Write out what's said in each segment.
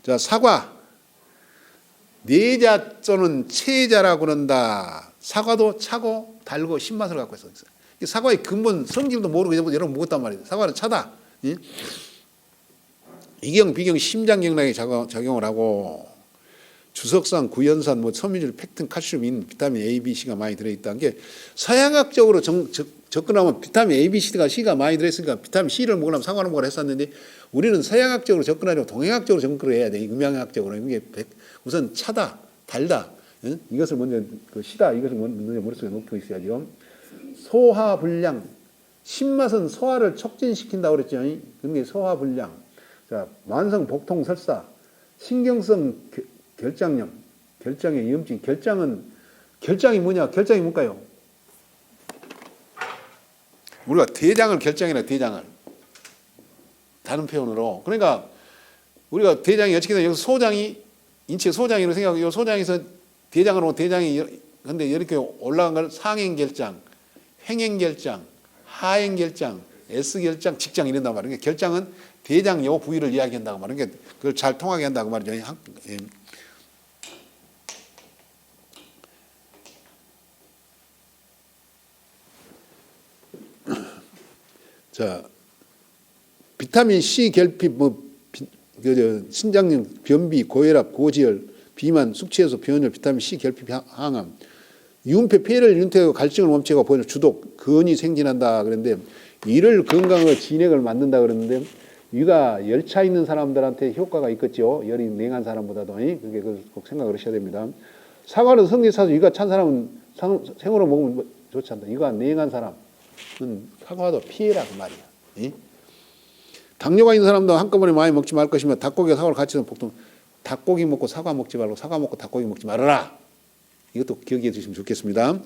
자, 사과. 내자조는 체자라고 그런다. 사과도 차고 달고 신맛을 갖고 있어. 사과의 근본 성질도 모르고 여러분 먹었단 말이에요. 사과는 차다. 이경, 비경, 심장경락에 작용을 하고 주석산, 구연산, 섬유질, 팩틴, 칼슘, 인, 비타민 A, B, C가 많이 들어있다는 게 서양학적으로 접근하면 비타민 A, B, C가 많이 들어있으니까 비타민 C를 먹으려면 사과를 먹으라 했었는데 우리는 서양학적으로 접근하려면 동양학적으로 접근을 해야 돼. 음양학적으로. 이게 우선 차다, 달다. 이것을 먼저 시다. 이것을 먼저 머릿속에 놓고 있어야죠. 소화불량. 신맛은 소화를 촉진시킨다고 그랬죠. 그게 소화불량. 자, 만성 복통 설사. 신경성 결장염. 결장의 위험증. 결장이 뭐냐? 결장이 뭘까요? 우리가 대장을 결장이라 대장을. 다른 표현으로. 그러니까 우리가 대장이 어떻게 되냐? 여기서 소장이 인체 소장이라고 생각하고 이 소장에서 대장으로 대장이 근데 이렇게 올라간 걸 상행결장, 행행결장, 하행결장, S결장, 직장 이런단 말이에요. 결장은 대장 요 부위를 이야기한다고 말이에요. 그러니까 그걸 잘 통하게 한다고 말이죠. 자, 비타민 C 결핍, 신장염, 변비, 고혈압, 고지혈, 비만, 숙취해소, 변혈, 비타민 C 결핍, 항암, 유분폐 폐를 윤택하고 갈증을 멈추고 보는 주독, 근이 생긴한다 그랬는데 이를 건강하고 진액을 만든다 그랬는데 위가 열차 있는 사람들한테 효과가 있겠죠. 열이 냉한 사람보다도. 그게 꼭 생각을 하셔야 됩니다. 사과는 성질차서 위가 찬 사람은 생으로 먹으면 좋지 않다. 위가 냉한 사람은 사과도 피해라 그 말이야. 당뇨가 있는 사람도 한꺼번에 많이 먹지 말 것이며 닭고기와 사과를 같이 넣으면 보통 닭고기 먹고 사과 먹지 말고 사과 먹고 닭고기 먹지 말아라. 이것도 기억해 주시면 좋겠습니다.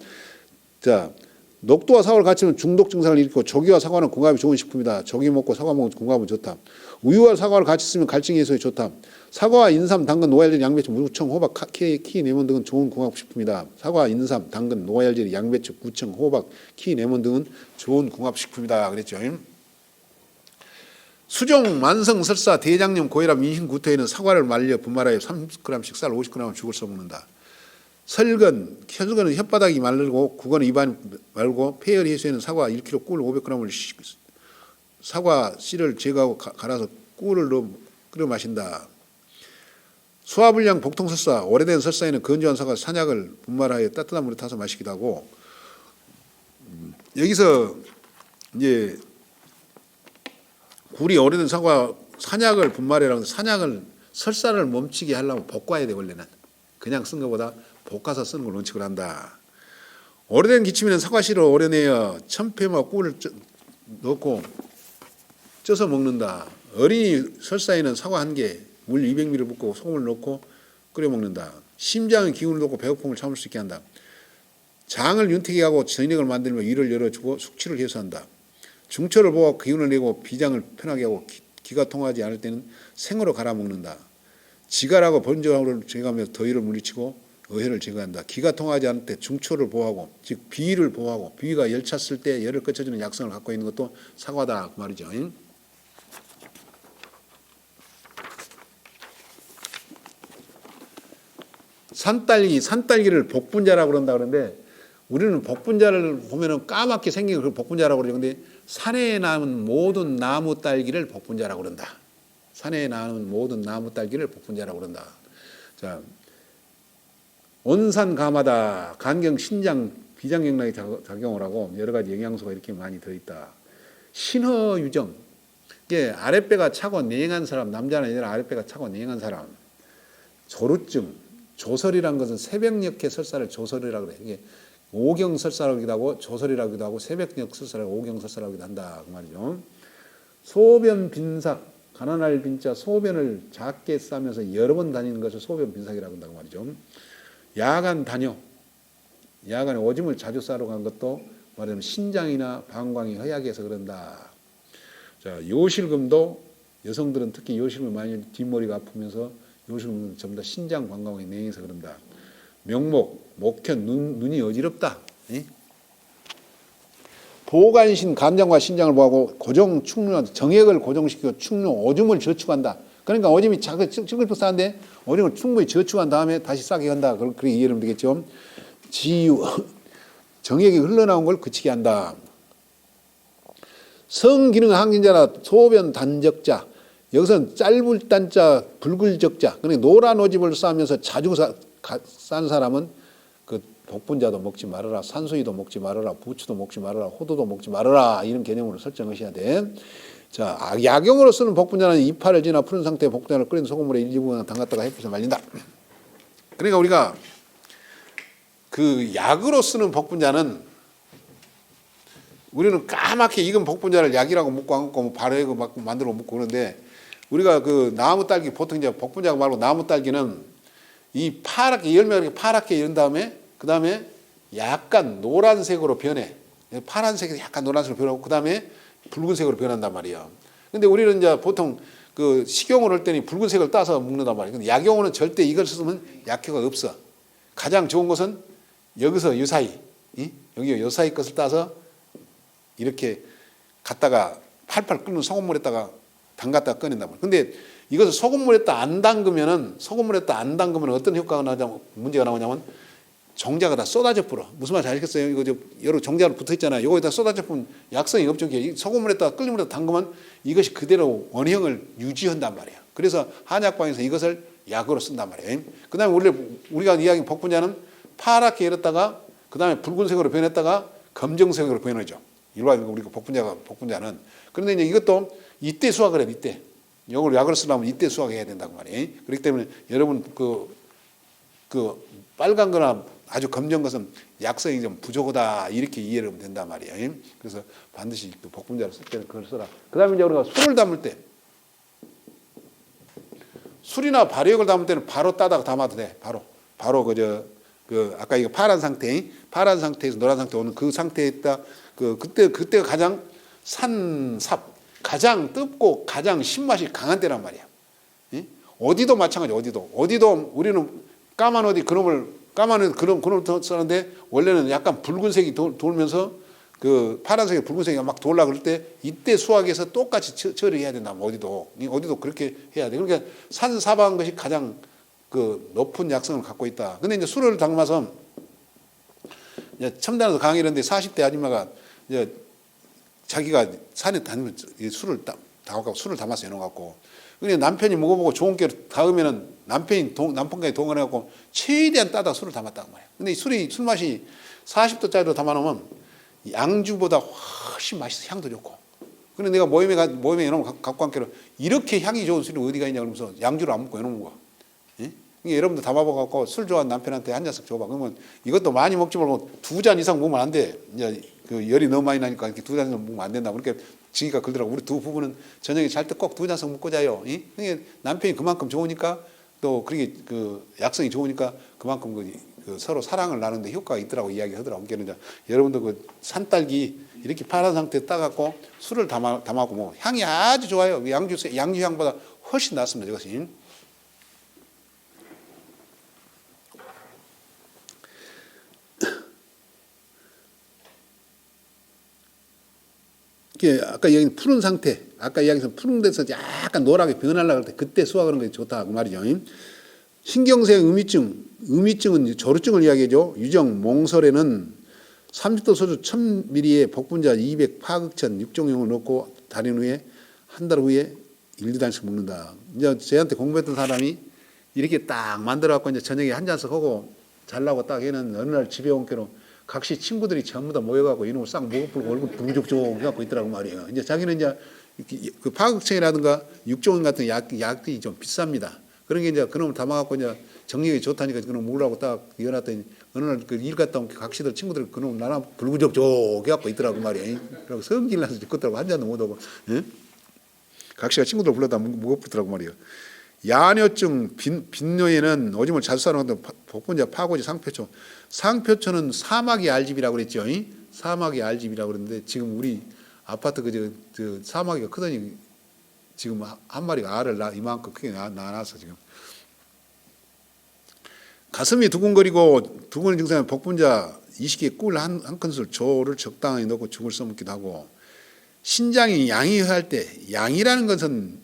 자, 녹두와 사과를 같이 넣으면 중독 증상을 일으키고 조기와 사과는 궁합이 좋은 식품이다. 조기 먹고 사과 먹으면 궁합은 좋다. 우유와 사과를 같이 쓰면 갈증 해소에 좋다. 사과와 인삼, 당근, 노화혈, 양배추, 무청, 호박, 키, 레몬 등은 좋은 궁합 식품이다. 사과, 인삼, 당근, 노화혈, 양배추, 무청, 호박, 키, 레몬 등은 좋은 궁합 식품이다. 그랬죠. 수종, 만성, 설사, 대장염, 고혈압, 임신, 구토에는 사과를 말려 분말하여 30g씩 쌀 50g을 죽을 써먹는다. 혈근은 혓바닥이 마르고 구건은 입안 말고 폐혈 해소에는 사과 1kg 꿀 500g을 사과 씨를 제거하고 갈아서 꿀을 넣어 끓여 마신다. 소화불량, 복통 설사, 오래된 설사에는 건조한 사과 산약을 분말하여 따뜻한 물에 타서 마시기도 하고 여기서 이제 굴이 오래된 사과 산약을 분말해라고 산약을 설사를 멈추게 하려면 볶아야 돼. 원래는 그냥 쓴 것보다 볶아서 쓰는 걸 원칙으로 한다. 오래된 기침에는 사과씨를 오려내어 천폐와 꿀을 넣고 쪄서 먹는다. 어린이 설사에는 사과 1개, 물 200ml 붓고 소금을 넣고 끓여 먹는다. 심장의 기운을 넣고 배고픔을 참을 수 있게 한다. 장을 윤택하게 하고 전액을 만들며 위를 열어주고 숙취를 해소한다. 중초를 보호하고 기운을 내고 비장을 편하게 하고 기가 통하지 않을 때는 생으로 갈아 먹는다. 지갈하고 번저를 제거하면서 더위를 물리치고 어혈을 제거한다. 기가 통하지 않을 때 중초를 보호하고 즉 비위를 보호하고 비위가 열찼을 때 열을 꺼쳐주는 약성을 갖고 있는 것도 사과다 그 말이죠. 산딸기를 복분자라고 그런다 그러는데 우리는 복분자를 보면은 까맣게 생긴 그 복분자라고 그러죠. 근데 산에 나는 모든 나무 딸기를 복분자라고 그런다. 산에 나는 모든 나무 딸기를 복분자라고 그런다. 자, 온산감하다. 간경, 신장, 비장경락에 작용을 하고 여러 가지 영양소가 이렇게 많이 들어있다. 신허유정. 이게 아랫배가 차고 냉한 사람, 남자나 여자나 아랫배가 차고 냉한 사람. 조루증. 조설이란 것은 새벽녘의 설사를 조설이라고 그래. 이게 오경설사라기도 하고 조설이라기도 하고 새벽녘 설사를 오경설사라기도 한다 그 말이죠. 소변 빈삭, 가난할 빈자 소변을 작게 싸면서 여러 번 다니는 것을 소변 빈삭이라고 한다고 말이죠. 야간 다녀, 야간에 오줌을 자주 싸러 간 것도 말하자면 신장이나 방광이 허약해서 그런다. 자, 요실금도 여성들은 특히 요실금 많이 뒷머리가 아프면서 요실금은 전부 다 신장 방광이 냉해서 그런다. 명목, 목현, 눈이 어지럽다. 보관신, 감장과 신장을 보호하고 고정, 충류, 정액을 고정시키고 충류, 오줌을 저축한다. 그러니까 오줌이 찌글찌글 싸는데 오줌을 충분히 저축한 다음에 다시 싸게 한다. 그렇게 이해하면 되겠죠. 지유, 정액이 흘러나온 걸 그치게 한다. 성기능 항진자라 소변 단적자. 여기서는 짧을 단자, 붉을 적자. 그러니까 노란 오줌을 싸면서 자주 싼 사람은 그 복분자도 먹지 말아라, 산소유도 먹지 말아라, 부추도 먹지 말아라, 호두도 먹지 말아라, 이런 개념으로 설정하셔야 돼. 자, 약용으로 쓰는 복분자는 이파를 지나 푸른 상태의 복분자를 끓인 소금물에 일부분 담갔다가 햇빛에 말린다. 그러니까 우리가 그 약으로 쓰는 복분자는 우리는 까맣게 익은 복분자를 약이라고 먹고 안 먹고 발효하고 막 만들어 먹고 그러는데 우리가 그 나무 딸기 보통 이제 복분자 말고 나무 딸기는 이 파랗게 열매가 이렇게 파랗게 이런 다음에 그 다음에 약간 노란색으로 변해. 파란색에서 약간 노란색으로 변하고 그 다음에 붉은색으로 변한단 말이야. 근데 우리는 이제 보통 그 식용으로 할 때는 붉은색을 따서 먹는단 말이야. 근데 약용으로는 절대 이걸 쓰면 약효가 없어. 가장 좋은 것은 여기서 요 사이, 여기 요 사이 것을 따서 이렇게 갖다가 팔팔 끓는 소금물에다가 담갔다가 꺼낸단 말이야. 근데 이것을 소금물에다 안 담그면은 어떤 효과가 나냐면 문제가 나오냐면 종자가 다 쏟아져 뿌려. 무슨 말인지 아시겠어요? 이거 여러 종자로 붙어 있잖아요. 이거에다 쏟아져 뿌리면 약성이 없죠. 소금물에다 끓는 물에다 담그면 이것이 그대로 원형을 유지한단 말이에요. 그래서 한약방에서 이것을 약으로 쓴단 말이에요. 그다음에 원래 우리가 이야기한 복분자는 파랗게 열었다가 그다음에 붉은색으로 변했다가 검정색으로 변하죠. 일반 우리가 복분자는. 그런데 이제 이것도 이때 수확을 해요. 이때. 이걸 약으로 쓰려면 이때 수확해야 된다고 말이에요. 그렇기 때문에 여러분 그 빨간 거나 아주 검정 것은 약성이 좀 부족하다 이렇게 이해를 하면 된단 말이에요. 그래서 반드시 그 복분자를 쓸 때는 그걸 써라. 그다음에 이제 우리가 술을 담을 때 술이나 발효액을 담을 때는 바로 따다가 담아도 돼. 바로 그 아까 이거 파란 상태에서 노란 상태 오는 그 상태에 있다. 그때가 가장 가장 뜯고 가장 신맛이 강한 때란 말이야. 어디도 마찬가지. 어디도 우리는 까만 어디 그놈을 쓰는데 원래는 약간 붉은색이 돌면서 그 파란색이 붉은색이 막 돌라 그럴 때 이때 수확해서 똑같이 처리해야 된다. 어디도 그렇게 해야 돼. 그러니까 산사바한 것이 가장 그 높은 약성을 갖고 있다. 근데 이제 술을 담아서 이제 첨단에서 강의하는데 40대 아줌마가 이제 자기가 산에 다니면 술을 담아서 해놓고 근데 남편이 먹어보고 좋은 게 닿으면은 남편까지 동원해갖고 최대한 따다 술을 담았다고 말이야. 근데 술 맛이 40도짜리로 담아놓으면 양주보다 훨씬 맛있어. 향도 좋고. 근데 내가 모임에 이놈을 갖고 간 게로 이렇게 향이 좋은 술이 어디가 있냐 그러면서 양주를 안 먹고 해놓은 거야. 예? 여러분도 담아봐갖고 술 좋아하는 남편한테 한 잔씩 줘봐. 그러면 이것도 많이 먹지 말고 2잔 이상 먹으면 안 돼. 이제 그 열이 너무 많이 나니까 이렇게 2잔 이상 먹으면 안 된다. 그러니까 지기가 그러더라고. 우리 두 부부는 저녁에 잘 때 꼭 2잔씩 먹고 자요. 그러니까 남편이 그만큼 좋으니까 또 그렇게 그 약성이 좋으니까 그만큼 그 서로 사랑을 나누는데 효과가 있더라고 이야기하더라고. 그러니까 여러분도 그 산딸기 이렇게 파란 상태에 따갖고 술을 담아고 뭐 향이 아주 좋아요. 양주 향보다 훨씬 낫습니다. 이것이. 아까 이야기한 푸른 상태, 아까 이야기한 푸른 데서 약간 노랗게 변하려고 할 때 그때 수확하는 게 좋다 그 말이죠. 신경색 음이증은 조루증을 이야기하죠. 유정 몽설에는 30도 소주 1000ml에 복분자 200 파극천 6종용을 넣고 달인 후에 한 달 후에 1~2단씩 먹는다. 이제 저한테 공부했던 사람이 이렇게 딱 만들어 갖고 이제 저녁에 한 잔씩 하고 잘라고 딱 해는 어느 날 집에 온 게로 각시 친구들이 전부 다 모여갖고 이놈을 싹 먹어풀고 얼굴 부르죽죽 해갖고 있더라고 말이에요. 이제 자기는 이제 그 파극청이라든가 육종인 같은 약이 좀 비쌉니다. 그런 게 이제 그놈을 담아갖고 이제 정력이 좋다니까 그놈 먹으라고 딱 이어놨더니 어느 날 그 일 갔다 온 각시들 친구들 그놈 나나 불구적적 해갖고 있더라고 말이에요. 그리고 성질 나서 죽겠더라고 한 잔도 못 하고. 예? 각시가 친구들 불러다 먹어풀더라고 말이에요. 야뇨증, 빈뇨에는 오줌을 자주 싸는 것도 복분자, 파고지, 상표초. 상표초는 사마귀 알집이라고 그랬죠. 사마귀 알집이라고 그랬는데 지금 우리 아파트 그 사마귀가 크더니 지금 한 마리가 알을 이만큼 크게 낳아서 지금. 가슴이 두근거리고 두근거리는 증상은 복분자 20개 꿀 한 큰술 조를 적당히 넣고 죽을 써먹기도 하고 신장이 양이할 때 양이라는 것은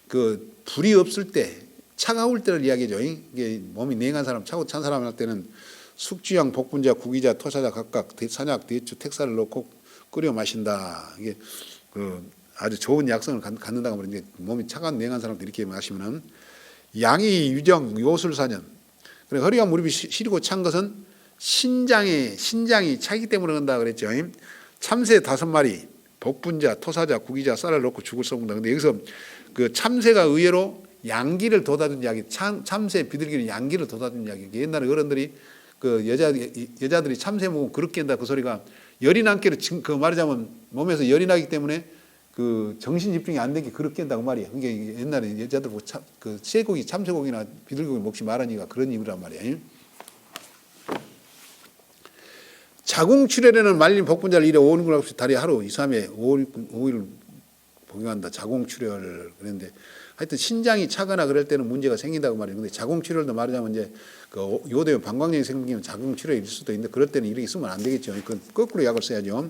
그 불이 없을 때 차가울 때를 이야기죠. 이게 몸이 냉한 사람, 차고 찬 사람 할 때는 숙주향, 복분자, 구기자, 토사자 각각 산약, 대추, 택사를 넣고 끓여 마신다. 이게 아주 좋은 약성을 갖는다고 말인데 몸이 차가운 냉한 사람도 이렇게 마시면은 양이 유정, 요술사년. 그래 허리와 무릎이 시리고 찬 것은 신장이 차기 때문에 그런다 그랬죠. 참새 5마리, 복분자, 토사자, 구기자, 쌀을 넣고 죽을 썩는다. 근데 여기서 그 참새가 의외로 양기를 돋아준 이야기, 참새 비둘기는 양기를 돋아준 이야기. 옛날에 어른들이 그 여자들이 참새 먹으면 그렇게 한다 그 소리가 열이 남기를 그 말하자면 몸에서 열이 나기 때문에 그 정신 집중이 안 되게 그렇게 한다고 말이야. 그게 옛날에 여자들 보고 그 쇠고기, 참새고기나 비둘기고기 먹지 말라니까 그런 의미란 말이야. 자궁출혈에는 말린 복분자를 1회 5일씩 달에 하루 2, 3회 5일 복용한다. 자궁출혈을 그랬는데 하여튼 신장이 차거나 그럴 때는 문제가 생긴다고 말이에요. 근데 자궁출혈도 말하자면 이제 그 요대요 방광염이 생기면 자궁출혈일 수도 있는데 그럴 때는 이렇게 쓰면 안 되겠죠. 그건 거꾸로 약을 써야죠.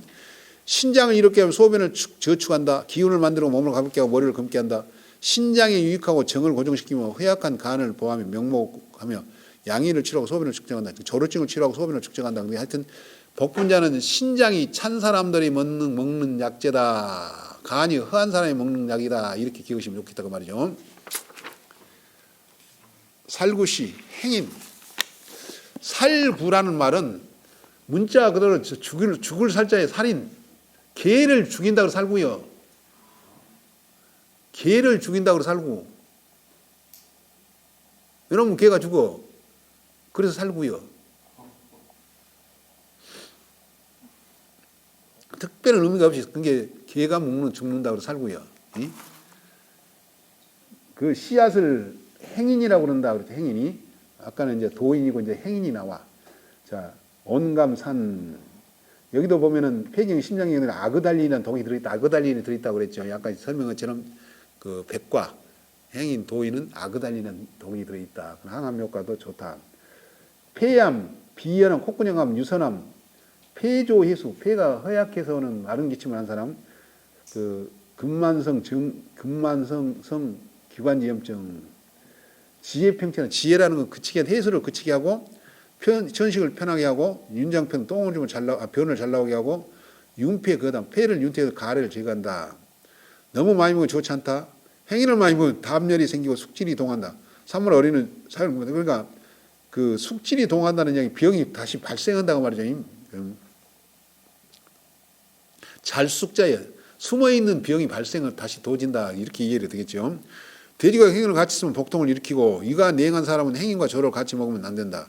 신장을 이렇게 하면 소변을 저축한다. 기운을 만들고 몸을 가볍게 하고 머리를 검게 한다. 신장에 유익하고 정을 고정시키며 허약한 간을 보호하며 명목하며 양의를 치료하고 소변을 측정한다. 조루증을 치료하고 소변을 측정한다. 근데 하여튼 복분자는 신장이 찬 사람들이 먹는 약재다. 간이 허한 사람이 먹는 약이다. 이렇게 기억하시면 좋겠다고 말이죠. 살구시, 행인. 살구라는 말은 문자 그대로 죽을 살자에 살인. 개를 죽인다고 살고요. 개를 죽인다고 살고. 이러면 개가 죽어. 그래서 살고요. 특별한 의미가 없이 그게 개가 죽는다고 살고요. 그 씨앗을 행인이라고 그런다 그랬죠. 행인이. 아까는 이제 도인이고 이제 행인이 나와. 자, 온감산. 여기도 보면은 폐경 심장경에 아그달린이라는 동이 들어있다. 아그달린이 들어있다고 그랬죠. 약간 설명한 것처럼 그 백과 행인 도인은 아그달린이라는 동이 들어있다. 항암 효과도 좋다. 폐암, 비염, 콧구녕암, 유선암, 폐조해수, 폐가 허약해서는 마른 기침을 한 사람, 그 근만성 기관지염증, 지혜평천은 지혜라는 건 그치게 해수를 그치게 하고 천식을 편하게 하고 윤장편 똥을 주면 변을 잘 나오게 하고 윤폐 그다음 폐를 윤퇴해서 가래를 제거한다. 너무 많이 먹으면 좋지 않다. 행인을 많이 먹으면 담열이 생기고 숙질이 동한다. 3월 어린은 사용 그러니까 그 숙질이 동한다는 얘기 병이 다시 발생한다고 말이죠. 잘 숙자예요. 숨어 있는 병이 발생을 다시 도진다 이렇게 이해를 되겠죠. 돼지가 행인을 같이 쓰면 복통을 일으키고 이가 냉한 사람은 행인과 저를 같이 먹으면 안 된다.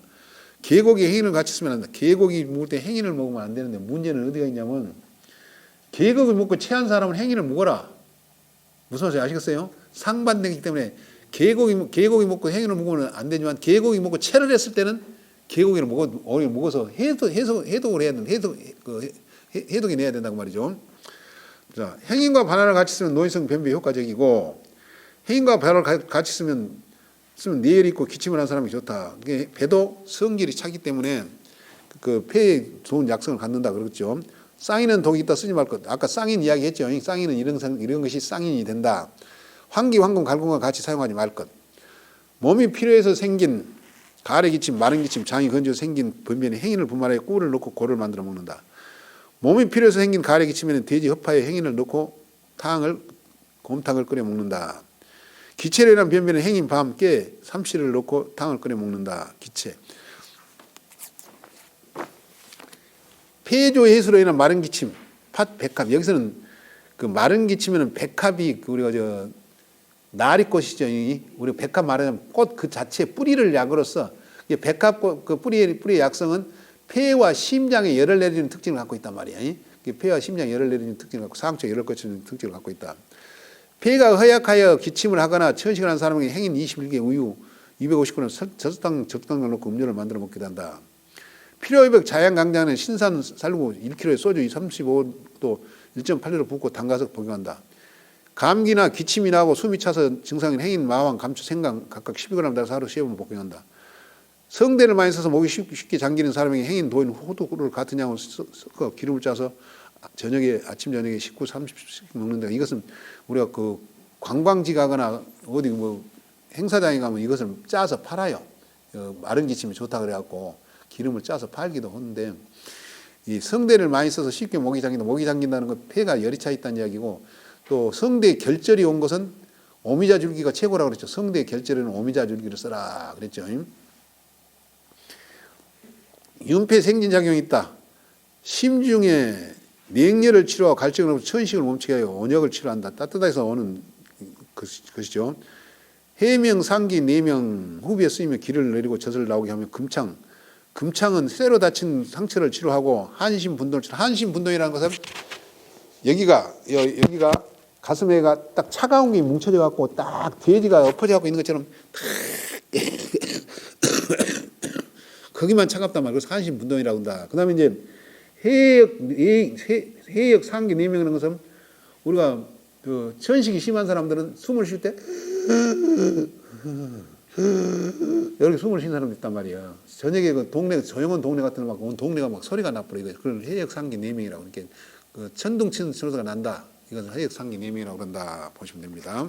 개고기 행인을 같이 쓰면 안 된다. 개고기 먹을 때 행인을 먹으면 안 되는데 문제는 어디가 있냐면 개고기 먹고 체한 사람은 행인을 먹어라. 무슨 소리 아시겠어요? 상반되기 때문에 개고기 먹고 행인을 먹으면 안 되지만 개고기 먹고 체를 했을 때는 개고기를 먹어서 해독을 해야 된다. 해독이 내야 된다고 말이죠. 자, 행인과 반환을 같이 쓰면 노인성 변비에 효과적이고 행인과 반환을 같이 쓰면 뇌혈이 있고 기침을 한 사람이 좋다. 배도 성질이 차기 때문에 그 폐에 좋은 약성을 갖는다 그러죠. 쌍인은 독이 있다 쓰지 말 것. 아까 쌍인 이야기했죠. 쌍인은 이런 것이 쌍인이 된다. 환기, 황금, 갈공과 같이 사용하지 말 것. 몸이 필요해서 생긴 가래 기침, 마른 기침, 장이 건조해서 생긴 변변에 행인을 분말해 꿀을 넣고 고를 만들어 먹는다. 몸이 필요해서 생긴 가래 기침에는 돼지 허파에 행인을 넣고 곰탕을 끓여 먹는다. 기체로 인한 변변에 행인, 밤, 깨, 삼시를 넣고 탕을 끓여 먹는다. 기체. 폐조 해수로 인한 마른 기침, 백합. 여기서는 그 마른 기침에는 백합이 우리가 나리꽃이죠. 우리 백합 말하자면 꽃 그 자체 뿌리를 약으로 써. 백합 그 뿌리의 약성은 폐와 심장에 열을 내리는 특징을 갖고 있단 말이야. 폐와 심장에 열을 내리는 특징을 갖고 상처에 열을 거치는 특징을 갖고 있다. 폐가 허약하여 기침을 하거나 천식을 한 사람에게 행인 21개 우유 250g 적당량 넣고 음료를 만들어 먹기도 한다. 필요회복 자양강장은 신산 살구 1kg에 소주 35도 1.8리터 붓고 담가서 복용한다. 감기나 기침이 나고 숨이 차서 증상인 행인, 마왕, 감초, 생강 각각 12g 달아서 하루 3번 복용한다. 성대를 많이 써서 목이 쉽게 잠기는 사람에게 행인, 도인, 호두를 같은 양으로 섞어 기름을 짜서 아침 저녁에 19, 30씩 먹는다. 이것은 우리가 그 관광지 가거나 어디 뭐 행사장에 가면 이것을 짜서 팔아요. 마른 기침이 좋다 그래갖고 기름을 짜서 팔기도 하는데, 이 성대를 많이 써서 쉽게 목이 잠긴다. 목이 잠긴다는 건 폐가 열이 차 있다는 이야기고, 또 성대 결절이 온 것은 오미자 줄기가 최고라고 그랬죠. 성대 결절에는 오미자 줄기를 써라 그랬죠. 윤폐 생진작용이 있다. 심중에 냉열을 치료하고 갈증을 없애 천식을 멈추게 하여 온역을 치료한다. 따뜻해서 오는 것이죠. 해명, 상기, 내명, 후비에 쓰이며 기를 내리고 젖을 나오게 하면 금창. 금창은 쇠로 다친 상처를 치료하고 한심분동을 치료. 한심분동이라는 것은 여기가 가슴에가 딱 차가운 게 뭉쳐져 갖고 딱 돼지가 엎어져 갖고 있는 것처럼 거기만 차갑단 말이에요. 그래서 한심분동이라고 한다. 그 다음에 이제 해역, 상기, 내명이라는 것은 우리가 그 천식이 심한 사람들은 숨을 쉴 때 이렇게 숨을 쉰 사람도 있단 말이에요. 저녁에 그 동네, 조용한 동네 같은 막 온 동네가 막 소리가 나버려. 이거 그걸 해역, 상기, 내명이라고 이렇게 그 천둥 치는 소리가 난다. 이것은 해역, 상기, 내명이라고 그런다 보시면 됩니다.